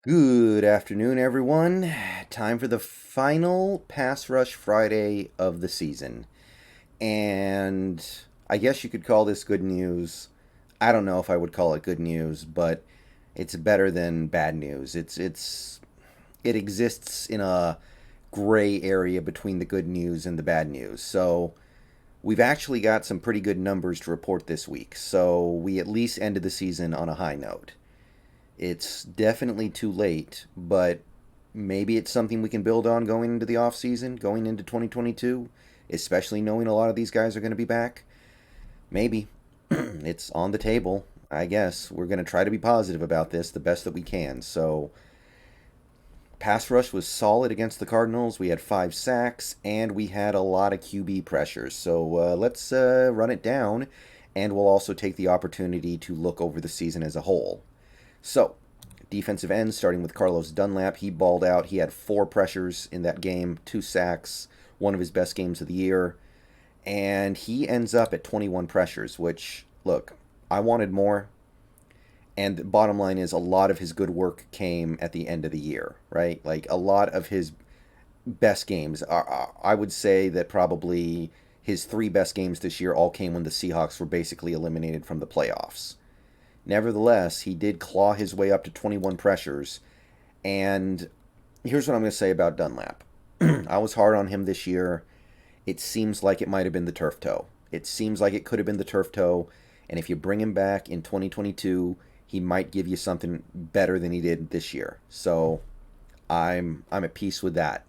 Good afternoon, everyone. Time for the final Pass Rush Friday of the season. And I guess you could call this good news. I don't know if I would call it good news, but it's better than bad news. It exists in a gray area between the good news and the bad news. So, we've actually got some pretty good numbers to report this week. So, we at least ended the season on a high note. It's definitely too late, but maybe it's something we can build on going into the off season, going into 2022, especially knowing a lot of these guys are going to be back. Maybe it's on the table. I guess we're going to try to be positive about this the best that we can. So, pass rush was solid against the Cardinals. We had 5 sacks and we had a lot of QB pressures. So, let's run it down, and we'll also take the opportunity to look over the season as a whole. So, defensive end, starting with Carlos Dunlap, he balled out. He had 4 pressures in that game, 2 sacks, one of his best games of the year. And he ends up at 21 pressures, which, look, I wanted more. And the bottom line is a lot of his good work came at the end of the year, right? Like a lot of his best games, I would say that probably his 3 best games this year all came when the Seahawks were basically eliminated from the playoffs. Nevertheless, he did claw his way up to 21 pressures. And here's what I'm going to say about Dunlap. I was hard on him this year. It seems like it might have been the turf toe. It seems like it could have been the turf toe. And if you bring him back in 2022, he might give you something better than he did this year. So I'm at peace with that.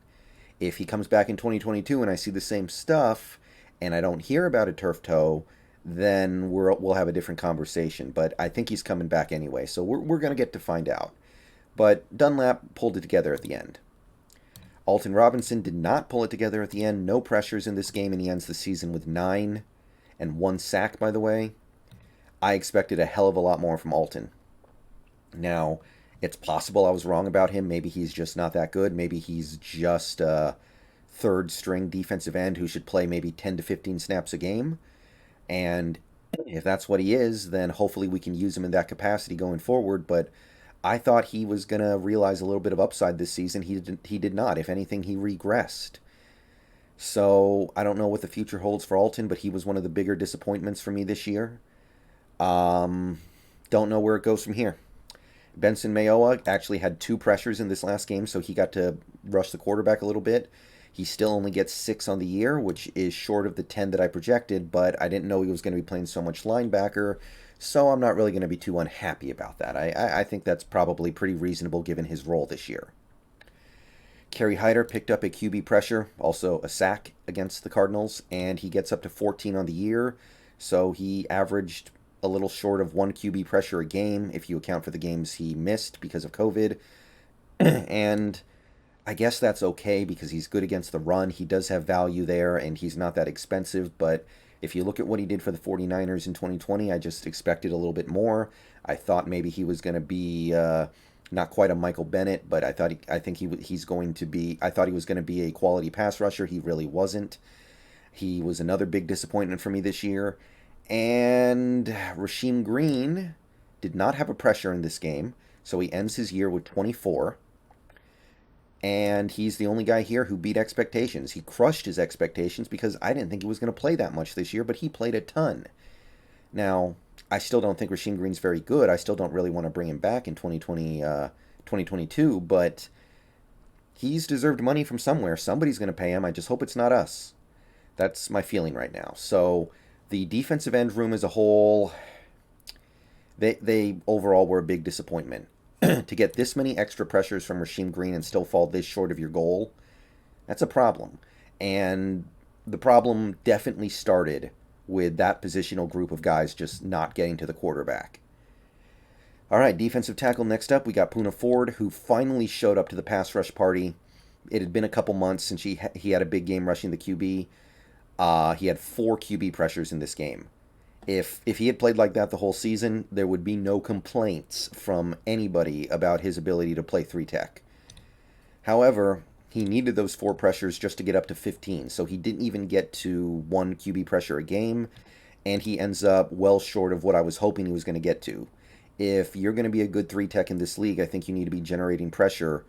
If he comes back in 2022 and I see the same stuff and I don't hear about a turf toe, then we'll have a different conversation. But I think he's coming back anyway, so we're going to get to find out. But Dunlap pulled it together at the end. Alton Robinson did not pull it together at the end. No pressures in this game, and he ends the season with 9 and 1 sack, by the way. I expected a hell of a lot more from Alton. Now, it's possible I was wrong about him. Maybe he's just not that good. Maybe he's just a third string defensive end who should play maybe 10 to 15 snaps a game. And if that's what he is, then hopefully we can use him in that capacity going forward. But I thought he was going to realize a little bit of upside this season. He did not. If anything, he regressed. So I don't know what the future holds for Alton, but he was one of the bigger disappointments for me this year. Um, don't know where it goes from here. Benson Mayor actually had 2 pressures in this last game, so he got to rush the quarterback a little bit. He still only gets 6 on the year, which is short of the 10 that I projected, but I didn't know he was going to be playing so much linebacker, so I'm not really going to be too unhappy about that. I think that's probably pretty reasonable given his role this year. Carrie Hyder picked up a QB pressure, also a sack against the Cardinals, and he gets up to 14 on the year, so he averaged a little short of 1 QB pressure a game if you account for the games he missed because of COVID. And I guess that's okay because he's good against the run. He does have value there, and he's not that expensive. But if you look at what he did for the 49ers in 2020, I just expected a little bit more. I thought maybe he was going to be not quite a Michael Bennett, but I think he's going to be. I thought he was going to be a quality pass rusher. He really wasn't. He was another big disappointment for me this year. And Rasheem Green did not have a pressure in this game, so he ends his year with 24. And he's the only guy here who beat expectations. He crushed his expectations because I didn't think he was going to play that much this year, but he played a ton. Now, I still don't think Rasheem Green's very good. I still don't really want to bring him back in 2022, but he's deserved money from somewhere. Somebody's going to pay him. I just hope it's not us. That's my feeling right now. So, the defensive end room as a whole, they overall were a big disappointment. To get this many extra pressures from Rasheem Green and still fall this short of your goal, that's a problem. And the problem definitely started with that positional group of guys just not getting to the quarterback. All right, defensive tackle next up, we got Puna Ford, who finally showed up to the pass rush party. It had been a couple months since he had a big game rushing the QB. He had 4 QB pressures in this game. If he had played like that the whole season, there would be no complaints from anybody about his ability to play 3 tech. However, he needed those 4 pressures just to get up to 15, so he didn't even get to 1 QB pressure a game, and he ends up well short of what I was hoping he was going to get to. If you're going to be a good three tech in this league, I think you need to be generating pressure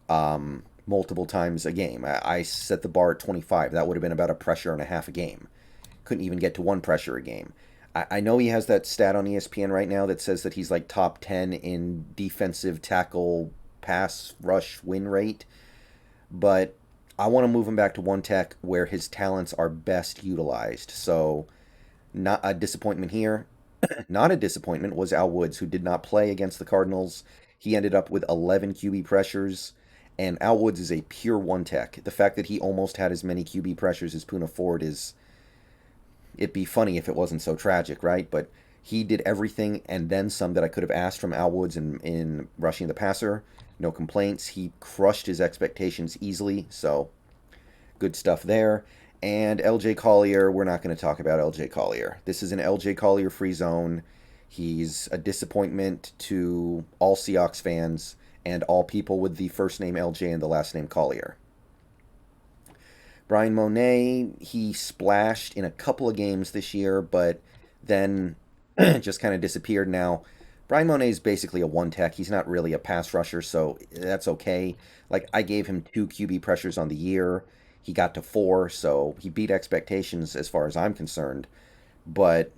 multiple times a game. I set the bar at 25. That would have been about a pressure and a half a game. Couldn't even get to one pressure a game. I know he has that stat on ESPN right now that says that he's like top 10 in defensive tackle pass rush win rate, but I want to move him back to one tech where his talents are best utilized. So, not a disappointment here. Not a disappointment was Al Woods, who did not play against the Cardinals. He ended up with 11 QB pressures, and Al Woods is a pure one tech. The fact that he almost had as many QB pressures as Puna Ford is, it'd be funny if it wasn't so tragic, right? But he did everything and then some that I could have asked from Al Woods in rushing the passer. No complaints. He crushed his expectations easily, so good stuff there. And LJ Collier, we're not going to talk about LJ Collier. This is an LJ Collier free zone. He's a disappointment to all Seahawks fans and all people with the first name LJ and the last name Collier. Brian Monet, he splashed in a couple of games this year, but then just kind of disappeared now. Brian Monet is basically a one tech. He's not really a pass rusher, so that's okay. Like, I gave him two QB pressures on the year. He got to four, so he beat expectations as far as I'm concerned. But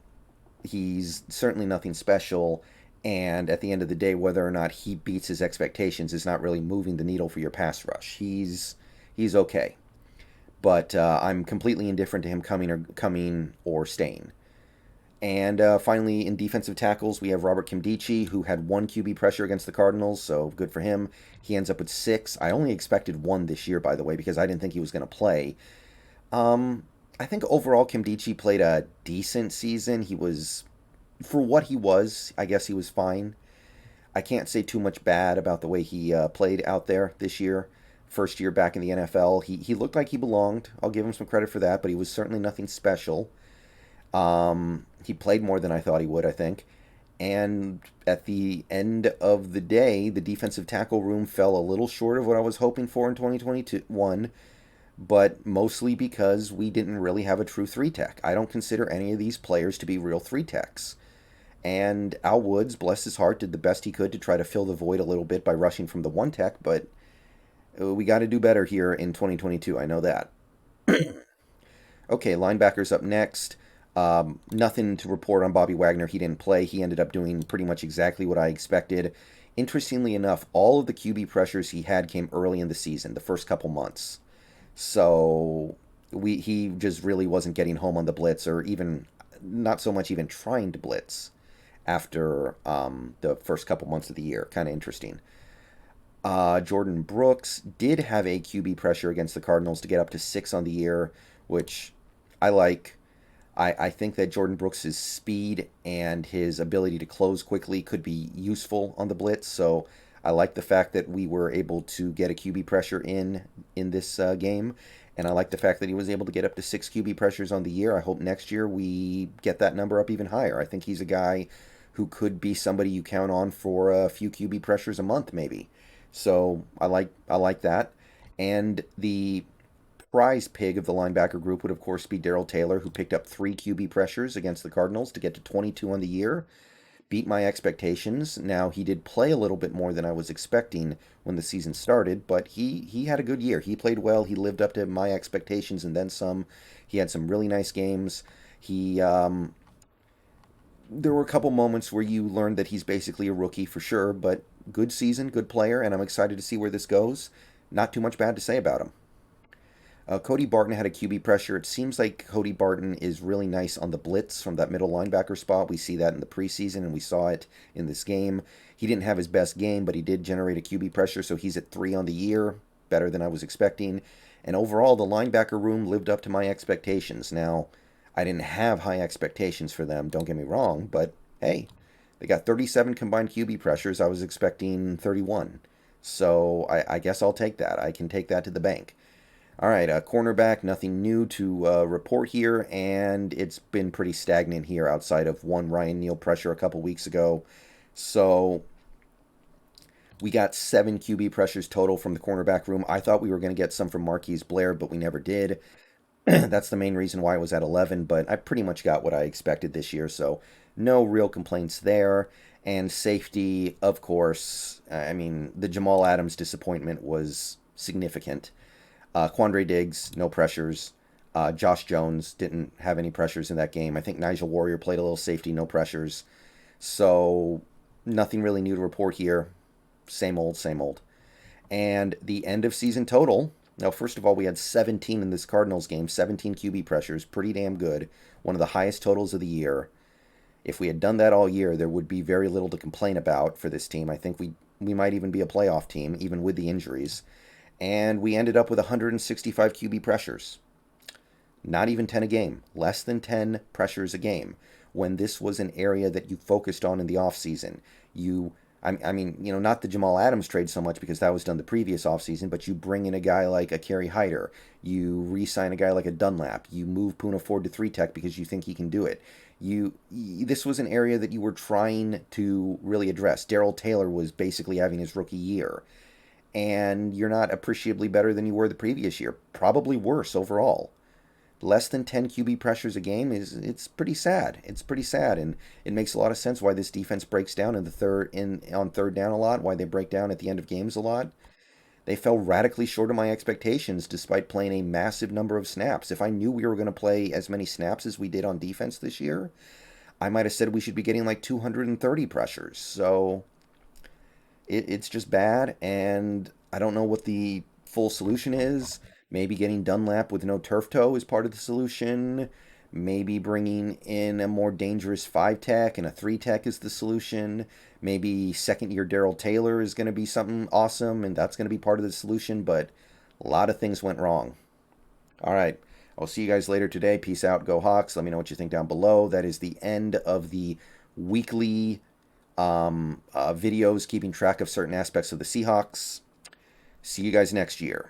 he's certainly nothing special. And at the end of the day, whether or not he beats his expectations is not really moving the needle for your pass rush. He's okay, but I'm completely indifferent to him coming or staying. And finally, in defensive tackles, we have Robert Kimdichie, who had one QB pressure against the Cardinals, so good for him. He ends up with six. I only expected one this year, by the way, because I didn't think he was going to play. I think overall, Kimdichie played a decent season. He was, for what he was, I guess he was fine. I can't say too much bad about the way he played out there this year. First year back in the NFL, he looked like he belonged. I'll give him some credit for that, but he was certainly nothing special. He played more than I thought he would, I think. And at the end of the day, the defensive tackle room fell a little short of what I was hoping for in 2021, but mostly because we didn't really have a true three tech. I don't consider any of these players to be real three techs. And Al Woods, bless his heart, did the best he could to try to fill the void a little bit by rushing from the one tech, but we got to do better here in 2022. I know that. Okay, linebackers up next. Nothing to report on Bobby Wagner. He didn't play. He ended up doing pretty much exactly what I expected. Interestingly enough, all of the QB pressures he had came early in the season, the first couple months. So he just really wasn't getting home on the blitz, or even not so much even trying to blitz after the first couple months of the year. Kind of interesting. Jordan Brooks did have a QB pressure against the Cardinals to get up to six on the year, which I like. I think that Jordan Brooks' speed and his ability to close quickly could be useful on the blitz. So I like the fact that we were able to get a QB pressure in this game. And I like the fact that he was able to get up to six QB pressures on the year. I hope next year we get that number up even higher. I think he's a guy who could be somebody you count on for a few QB pressures a month, maybe. So I like that. And the prize pig of the linebacker group would, of course, be Daryl Taylor, who picked up three QB pressures against the Cardinals to get to 22 on the year. Beat my expectations. Now, he did play a little bit more than I was expecting when the season started, but he had a good year. He played well. He lived up to my expectations and then some. He had some really nice games. He There were a couple moments where you learned that he's basically a rookie for sure, but good season, good player, and I'm excited to see where this goes. Not too much bad to say about him. Cody Barton had a QB pressure. It seems like Cody Barton is really nice on the blitz from that middle linebacker spot. We see that in the preseason, and we saw it in this game. He didn't have his best game, but he did generate a QB pressure, so he's at three on the year, better than I was expecting. And overall, the linebacker room lived up to my expectations. Now, I didn't have high expectations for them, don't get me wrong, but hey, they got 37 combined QB pressures. I was expecting 31. So I guess I'll take that. I can take that to the bank. All right, cornerback, nothing new to report here, and it's been pretty stagnant here outside of one Ryan Neal pressure a couple weeks ago. So we got seven QB pressures total from the cornerback room. I thought we were going to get some from Marquise Blair, but we never did. That's the main reason why it was at 11, but I pretty much got what I expected this year, so no real complaints there. And safety, of course, I mean, the Jamal Adams disappointment was significant. Quandre Diggs, no pressures. Josh Jones didn't have any pressures in that game. I think Nigel Warrior played a little safety, no pressures. So nothing really new to report here. Same old, same old. And the end of season total. Now, first of all, we had 17 in this Cardinals game, 17 QB pressures, pretty damn good. One of the highest totals of the year. If we had done that all year, there would be very little to complain about for this team. I think we might even be a playoff team, even with the injuries. And we ended up with 165 QB pressures. Not even 10 a game, less than 10 pressures a game, when this was an area that you focused on in the offseason. I mean, not the Jamal Adams trade so much because that was done the previous offseason, but you bring in a guy like a Carrie Hyder. You re-sign a guy like a Dunlap. You move Puna Ford to 3-tech because you think he can do it. This was an area that you were trying to really address. Daryl Taylor was basically having his rookie year, and you're not appreciably better than you were the previous year. Probably worse overall. Less than 10 QB pressures a game it's pretty sad. It's pretty sad, and it makes a lot of sense why this defense breaks down in the on third down a lot, why they break down at the end of games a lot. They fell radically short of my expectations despite playing a massive number of snaps. If I knew we were going to play as many snaps as we did on defense this year, I might have said we should be getting like 230 pressures. So it's just bad, and I don't know what the full solution is. Maybe getting Dunlap with no turf toe is part of the solution. Maybe bringing in a more dangerous 5-tech and a 3-tech is the solution. Maybe second year Daryl Taylor is going to be something awesome, and that's going to be part of the solution, but a lot of things went wrong. All right. I'll see you guys later today. Peace out. Go Hawks. Let me know what you think down below. That is the end of the weekly videos keeping track of certain aspects of the Seahawks. See you guys next year.